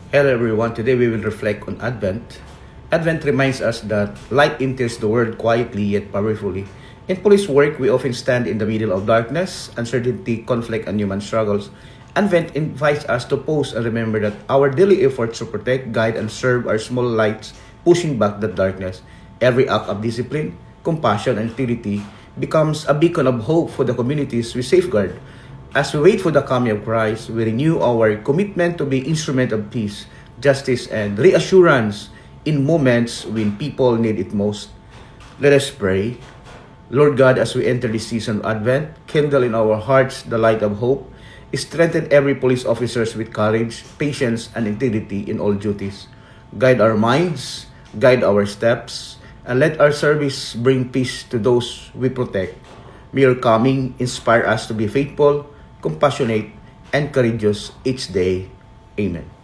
Hello everyone, today we will reflect on Advent. Advent reminds us that light enters the world quietly yet powerfully. In police work, we often stand in the middle of darkness, uncertainty, conflict, and human struggles. Advent invites us to pause and remember that our daily efforts to protect, guide, and serve are small lights pushing back the darkness. Every act of discipline, compassion, and utility becomes a beacon of hope for the communities we safeguard. As we wait for the coming of Christ, we renew our commitment to be instrument of peace, justice, and reassurance in moments when people need it most. Let us pray. Lord God, as we enter this season of Advent, kindle in our hearts the light of hope. Strengthen every police officers with courage, patience, and integrity in all duties. Guide our minds, guide our steps, and let our service bring peace to those we protect. May your coming inspire us to be faithful, compassionate, and courageous each day. Amen.